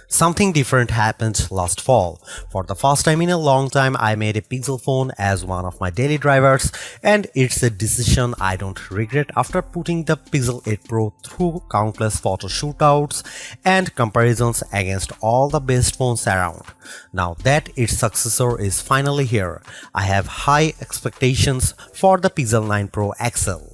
Something different happened last fall. For the first time in a long time, I made a Pixel phone as one of my daily drivers, and it's a decision I don't regret after putting the Pixel 8 Pro through countless photo shootouts and comparisons against all the best phones around. Now that its successor is finally here, I have high expectations for the Pixel 9 Pro XL.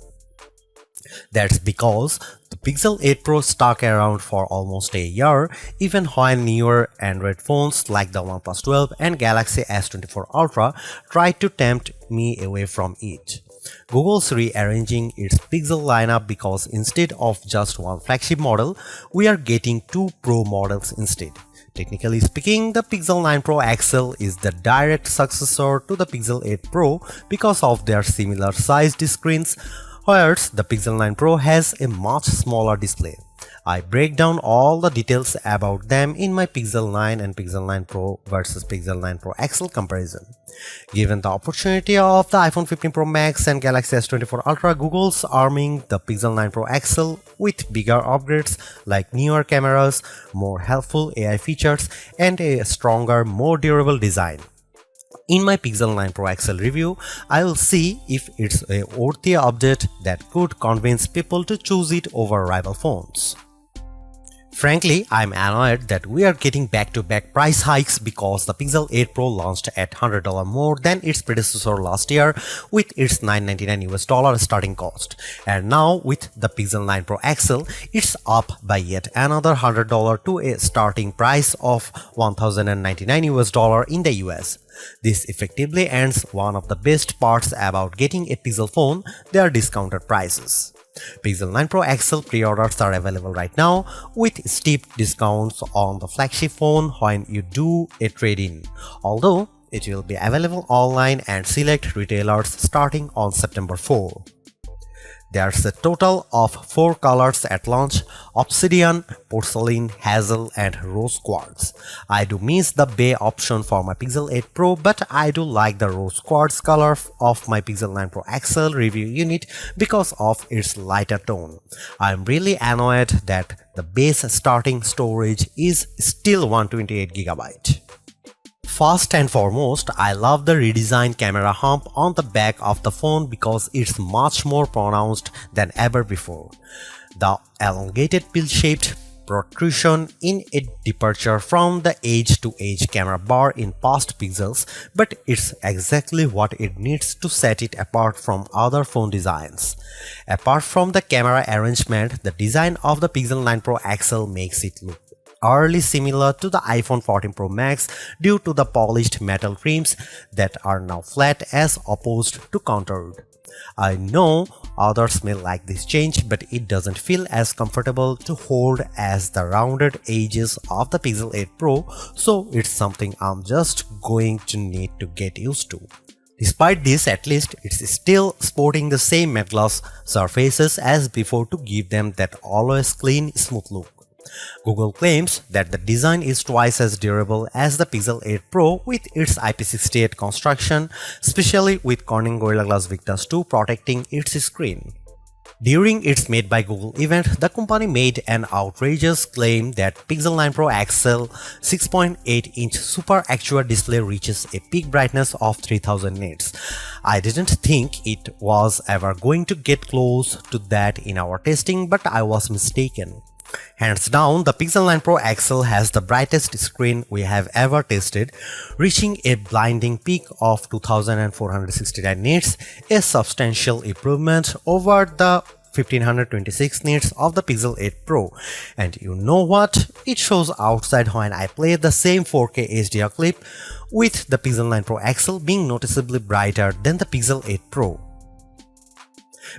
That's because the Pixel 8 Pro stuck around for almost a year, even when newer Android phones like the OnePlus 12 and Galaxy S24 Ultra tried to tempt me away from it. Google's rearranging its Pixel lineup because instead of just one flagship model, we are getting two Pro models instead. Technically speaking, the Pixel 9 Pro XL is the direct successor to the Pixel 8 Pro because of their similar sized screens, whereas the Pixel 9 Pro has a much smaller display. I break down all the details about them in my Pixel 9 and Pixel 9 Pro versus Pixel 9 Pro XL comparison. Given the opportunity of the iPhone 15 Pro Max and Galaxy S24 Ultra, Google's arming the Pixel 9 Pro XL with bigger upgrades like newer cameras, more helpful AI features, and a stronger, more durable design. In my Pixel 9 Pro XL review, I will see if it's a worthy update that could convince people to choose it over rival phones. Frankly, I'm annoyed that we are getting back-to-back price hikes because the Pixel 8 Pro launched at $100 more than its predecessor last year with its $999 starting cost. And now with the Pixel 9 Pro XL, it's up by yet another $100 to a starting price of $1,099 in the US. This effectively ends one of the best parts about getting a Pixel phone, their discounted prices. Pixel 9 Pro XL pre-orders are available right now with steep discounts on the flagship phone when you do a trade-in, although it will be available online and select retailers starting on September 4. There's a total of 4 colors at launch: Obsidian, Porcelain, Hazel, and Rose Quartz. I do miss the Bay option for my Pixel 8 Pro, but I do like the Rose Quartz color of my Pixel 9 Pro XL review unit because of its lighter tone. I'm really annoyed that the base starting storage is still 128GB. First and foremost, I love the redesigned camera hump on the back of the phone because it's much more pronounced than ever before. The elongated pill-shaped protrusion in a departure from the edge-to-edge camera bar in past Pixels, but it's exactly what it needs to set it apart from other phone designs. Apart from the camera arrangement, the design of the Pixel 9 Pro XL makes it look eerily similar to the iPhone 14 Pro Max due to the polished metal rims that are now flat as opposed to contoured. I know others may like this change, but it doesn't feel as comfortable to hold as the rounded edges of the Pixel 8 Pro, so it's something I'm just going to need to get used to. Despite this, at least it's still sporting the same matte gloss surfaces as before to give them that always clean, smooth look. Google claims that the design is twice as durable as the Pixel 8 Pro with its IP68 construction, especially with Corning Gorilla Glass Victus 2 protecting its screen. During its Made by Google event, the company made an outrageous claim that Pixel 9 Pro XL 6.8-inch Super Actua display reaches a peak brightness of 3000 nits. I didn't think it was ever going to get close to that in our testing, but I was mistaken. Hands down, the Pixel 9 Pro XL has the brightest screen we have ever tested, reaching a blinding peak of 2469 nits, a substantial improvement over the 1526 nits of the Pixel 8 Pro. And you know what? It shows outside when I play the same 4K HDR clip, with the Pixel 9 Pro XL being noticeably brighter than the Pixel 8 Pro.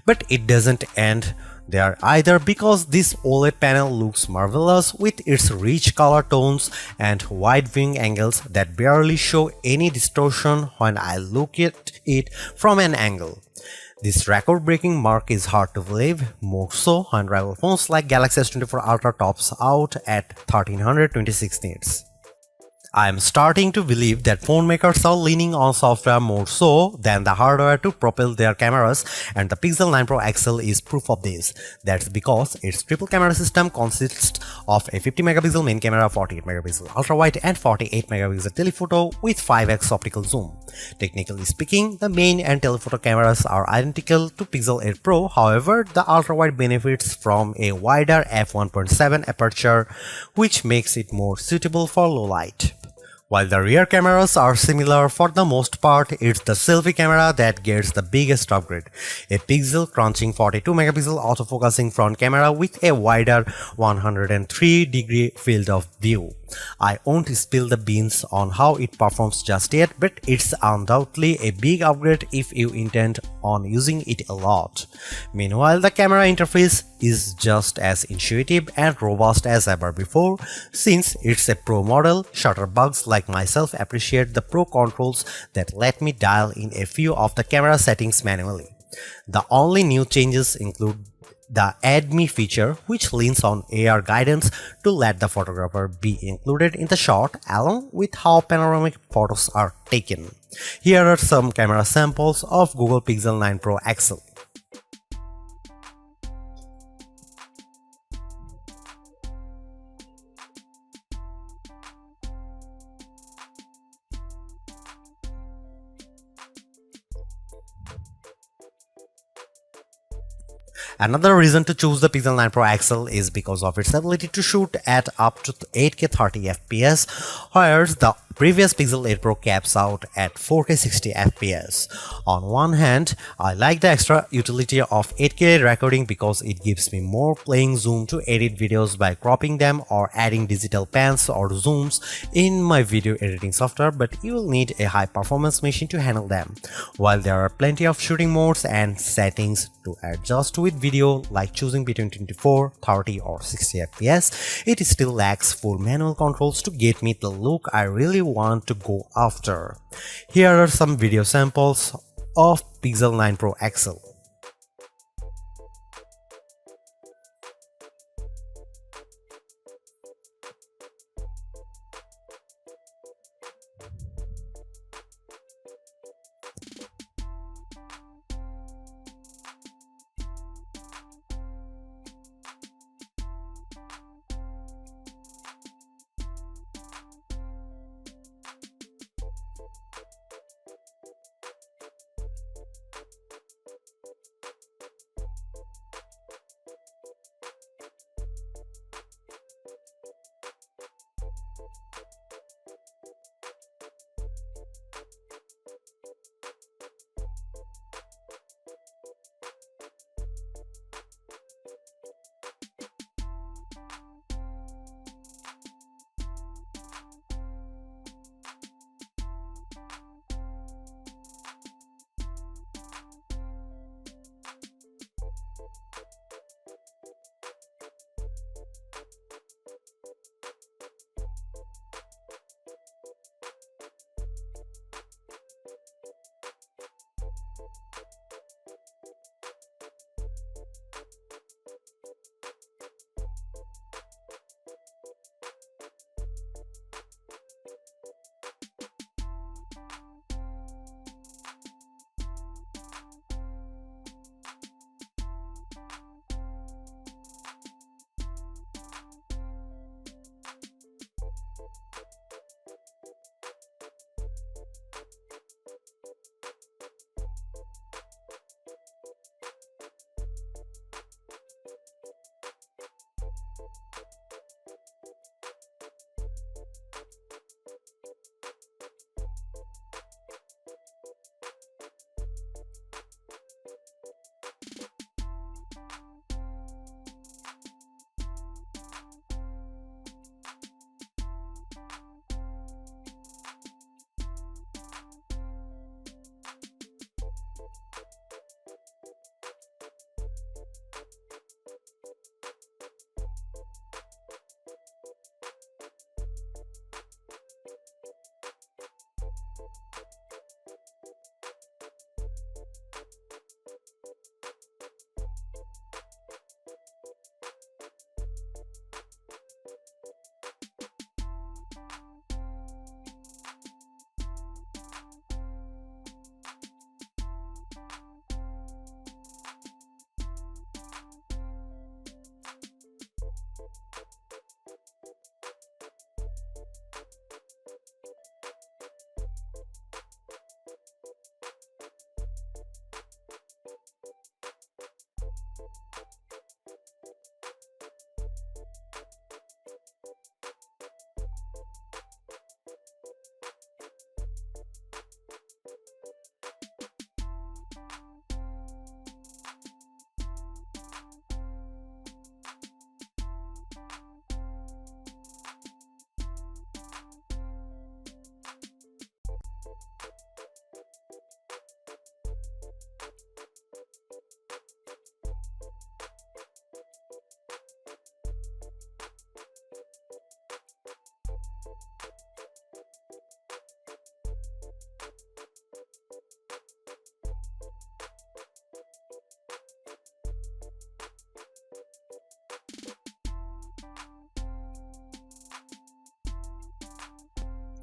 But it doesn't end there either, because this OLED panel looks marvelous with its rich color tones and wide viewing angles that barely show any distortion when I look at it from an angle. This record-breaking mark is hard to believe, more so when rival phones like Galaxy S24 Ultra tops out at 1326 nits. I'm starting to believe that phone makers are leaning on software more so than the hardware to propel their cameras, and the Pixel 9 Pro XL is proof of this. That's because its triple camera system consists of a 50 megapixel main camera, 48 megapixel ultra wide, and 48 megapixel telephoto with 5x optical zoom. Technically speaking, the main and telephoto cameras are identical to Pixel 8 Pro. However, the ultra wide benefits from a wider f1.7 aperture, which makes it more suitable for low light. While the rear cameras are similar for the most part, it's the selfie camera that gets the biggest upgrade. A pixel crunching 42 megapixel autofocusing front camera with a wider 103-degree field of view. I won't spill the beans on how it performs just yet, but it's undoubtedly a big upgrade if you intend on using it a lot. Meanwhile, the camera interface is just as intuitive and robust as ever before. Since it's a Pro model, shutterbugs like myself appreciate the Pro controls that let me dial in a few of the camera settings manually. The only new changes include the Add Me feature, which leans on AR guidance to let the photographer be included in the shot along with how panoramic photos are taken. Here are some camera samples of Google Pixel 9 Pro XL. Another reason to choose the Pixel 9 Pro XL is because of its ability to shoot at up to 8K 30 FPS, whereas the previous Pixel 8 Pro caps out at 4K 60 FPS. On one hand, I like the extra utility of 8K recording because it gives me more playing zoom to edit videos by cropping them or adding digital pans or zooms in my video editing software, but you will need a high performance machine to handle them. While there are plenty of shooting modes and settings to adjust with video, like choosing between 24, 30 or 60 FPS, it still lacks full manual controls to get me the look I really want to go after. Here are some video samples of Pixel 9 Pro XL.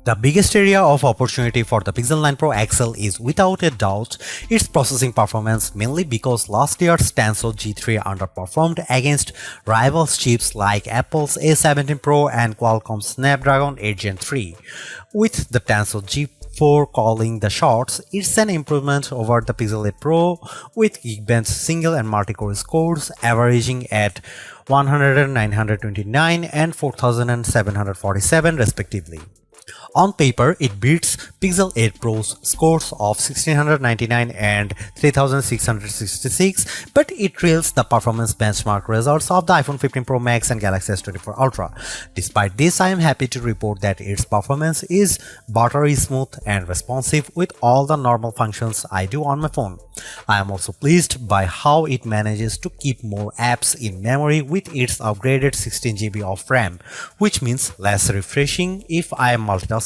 The biggest area of opportunity for the Pixel 9 Pro XL is without a doubt its processing performance, mainly because last year's Tensor G3 underperformed against rival chips like Apple's A17 Pro and Qualcomm's Snapdragon 8 Gen 3. With the Tensor G4 calling the shots, it's an improvement over the Pixel 8 Pro with Geekbench single and multi-core scores averaging at 100, 929 and 4747 respectively. On paper, it beats Pixel 8 Pro's scores of 1699 and 3666, but it trails the performance benchmark results of the iPhone 15 Pro Max and Galaxy S24 Ultra. Despite this, I am happy to report that its performance is buttery smooth and responsive with all the normal functions I do on my phone. I am also pleased by how it manages to keep more apps in memory with its upgraded 16 GB of RAM, which means less refreshing if I am multitasking.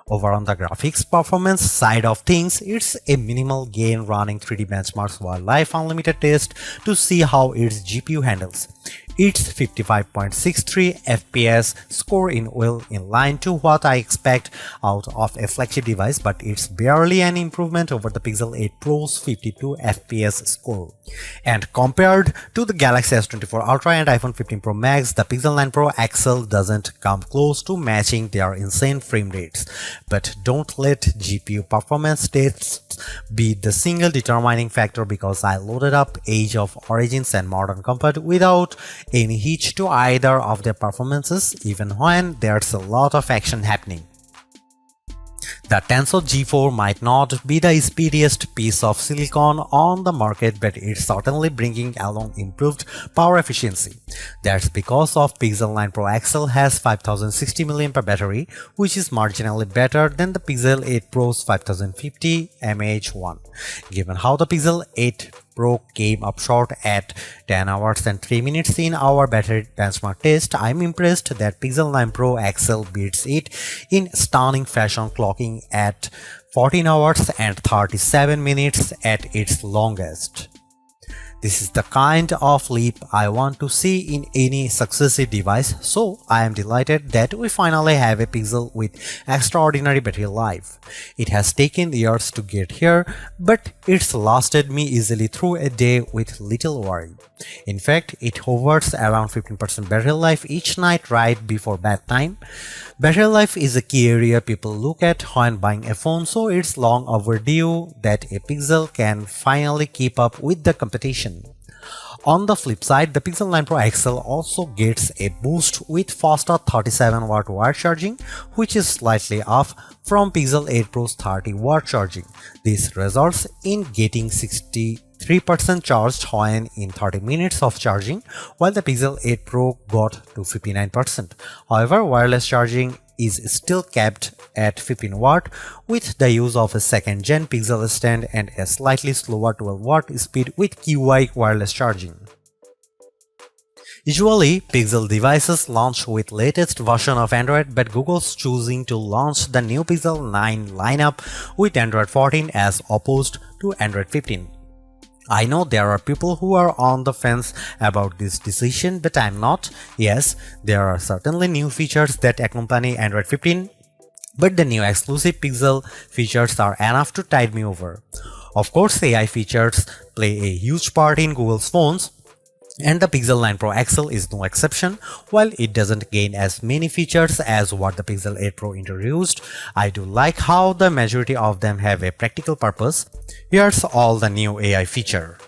Over on the graphics performance side of things, it's a minimal gain running 3D benchmarks Wildlife Unlimited test to see how its GPU handles. Its 55.63 FPS score in well in line to what I expect out of a flagship device, but it's barely an improvement over the Pixel 8 Pro's 52 FPS score. And compared to the Galaxy S24 Ultra and iPhone 15 Pro Max, the Pixel 9 Pro XL doesn't come close to matching their insane frame rates. But don't let GPU performance tests be the single determining factor, because I loaded up Age of Origins and Modern Comfort without any hitch to either of their performances, even when there's a lot of action happening. The Tensor G4 might not be the speediest piece of silicon on the market, but it's certainly bringing along improved power efficiency. That's because of Pixel 9 Pro XL has 5060 mAh battery, which is marginally better than the Pixel 8 Pro's 5050 mAh1. Given how the Pixel 8 Pro came up short at 10 hours and 3 minutes in our battery benchmark test, I'm impressed that Pixel 9 Pro XL beats it in stunning fashion, clocking at 14 hours and 37 minutes at its longest. This is the kind of leap I want to see in any successive device, so I am delighted that we finally have a Pixel with extraordinary battery life. It has taken years to get here, but it's lasted me easily through a day with little worry. In fact, it hovers around 15% battery life each night right before bedtime. Battery life is a key area people look at when buying a phone, so it's long overdue that a Pixel can finally keep up with the competition. On the flip side, the Pixel 9 Pro XL also gets a boost with faster 37W wire charging, which is slightly off from Pixel 8 Pro's 30W charging. This results in getting 63% charged when in 30 minutes of charging, while the Pixel 8 Pro got to 59%. However, wireless charging is still capped at 15W with the use of a second-gen Pixel stand and a slightly slower 12W speed with QI wireless charging. Usually, Pixel devices launch with latest version of Android, but Google's choosing to launch the new Pixel 9 lineup with Android 14 as opposed to Android 15. I know there are people who are on the fence about this decision, but I'm not. Yes, there are certainly new features that accompany Android 15, but the new exclusive Pixel features are enough to tide me over. Of course, AI features play a huge part in Google's phones, and the Pixel 9 Pro XL is no exception. While it doesn't gain as many features as what the Pixel 8 Pro introduced, I do like how the majority of them have a practical purpose. Here's all the new AI feature.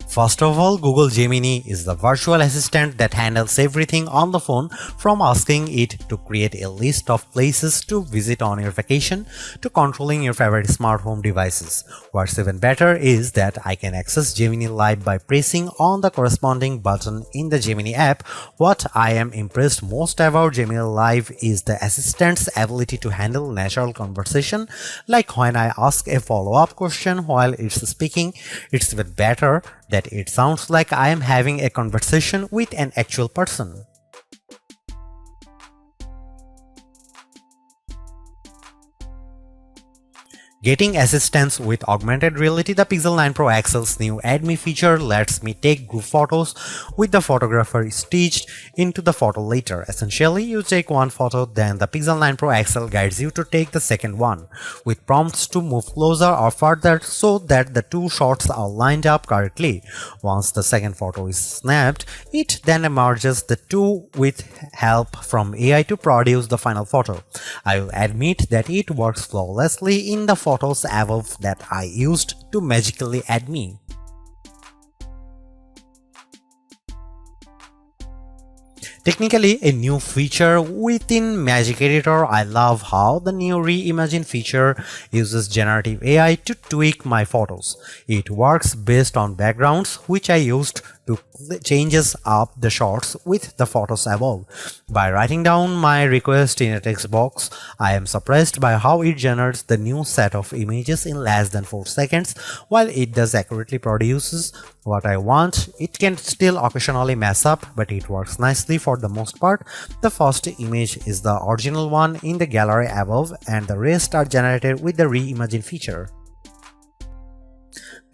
First of all, Google Gemini is the virtual assistant that handles everything on the phone, from asking it to create a list of places to visit on your vacation to controlling your favorite smart home devices. What's even better is that I can access Gemini Live by pressing on the corresponding button in the Gemini app. What I am impressed most about Gemini Live is the assistant's ability to handle natural conversation, like when I ask a follow-up question while it's speaking. It's even better that it sounds like I am having a conversation with an actual person. Getting assistance with augmented reality, the Pixel 9 Pro XL's new Add Me feature lets me take group photos with the photographer stitched into the photo later. Essentially, you take one photo, then the Pixel 9 Pro XL guides you to take the second one, with prompts to move closer or further so that the two shots are lined up correctly. Once the second photo is snapped, it then merges the two with help from AI to produce the final photo. I will admit that it works flawlessly in the photos above that I used to magically add me. Technically a new feature within Magic Editor. I love how the new Reimagine feature uses generative AI to tweak my photos. It works based on backgrounds which I used to changes up the shots with the photos above. By writing down my request in a text box, I am surprised by how it generates the new set of images in less than 4 seconds. While it does accurately produces what I want, it can still occasionally mess up, but it works nicely for the most part. The first image is the original one in the gallery above, and the rest are generated with the Reimagine feature.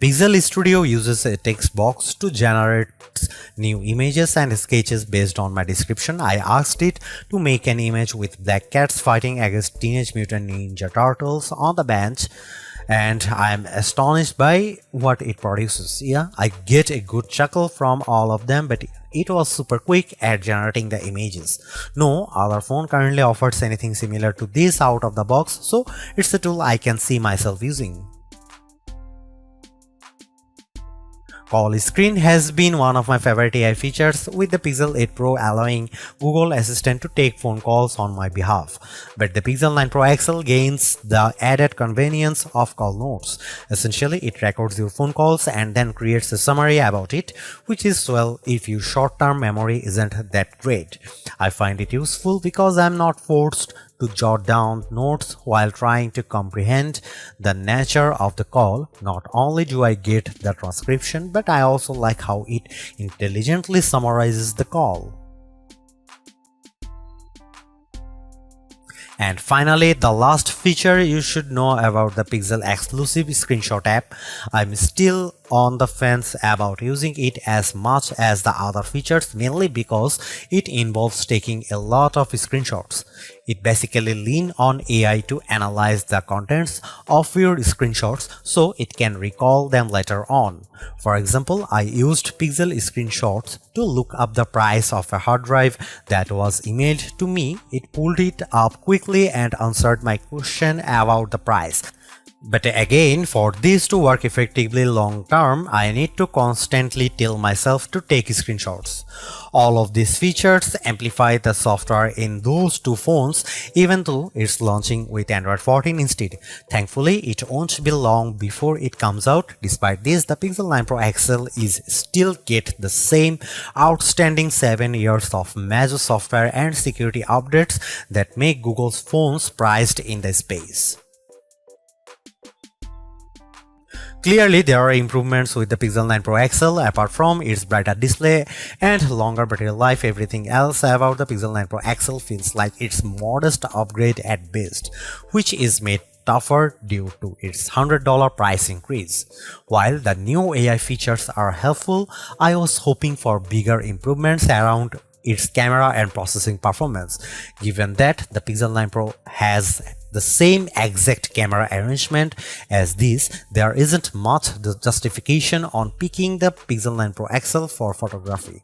Pixel Studio uses a text box to generate new images and sketches based on my description. I asked it to make an image with black cats fighting against Teenage Mutant Ninja Turtles on the bench, and I am astonished by what it produces. Yeah, I get a good chuckle from all of them, but it was super quick at generating the images. No other phone currently offers anything similar to this out of the box, so it's a tool I can see myself using. Call screen has been one of my favorite AI features, with the Pixel 8 Pro allowing Google Assistant to take phone calls on my behalf. But the Pixel 9 Pro XL gains the added convenience of call notes. Essentially, it records your phone calls and then creates a summary about it, which is swell if your short-term memory isn't that great. I find it useful because I'm not forced to jot down notes while trying to comprehend the nature of the call. Not only do I get the transcription, but I also like how it intelligently summarizes the call. And finally, the last feature you should know about the Pixel exclusive screenshot app. I'm still on the fence about using it as much as the other features, mainly because it involves taking a lot of screenshots. It basically leans on AI to analyze the contents of your screenshots so it can recall them later on. For example, I used Pixel screenshots to look up the price of a hard drive that was emailed to me. It pulled it up quickly and answered my question about the price. But again, for this to work effectively long term, I need to constantly tell myself to take screenshots. All of these features amplify the software in those two phones, even though it's launching with Android 14 instead. Thankfully, it won't be long before it comes out. Despite this, the Pixel 9 Pro XL is still get the same outstanding 7 years of major software and security updates that make Google's phones prized in the space. Clearly, there are improvements with the Pixel 9 Pro XL. Apart from its brighter display and longer battery life, everything else about the Pixel 9 Pro XL feels like its modest upgrade at best, which is made tougher due to its $100 price increase. While the new AI features are helpful, I was hoping for bigger improvements around its camera and processing performance. Given that the Pixel 9 Pro has the same exact camera arrangement as this, there isn't much justification on picking the Pixel 9 Pro XL for photography.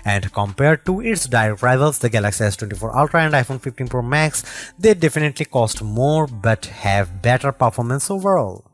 And compared to its direct rivals, the Galaxy S24 Ultra and iPhone 15 Pro Max, they definitely cost more but have better performance overall.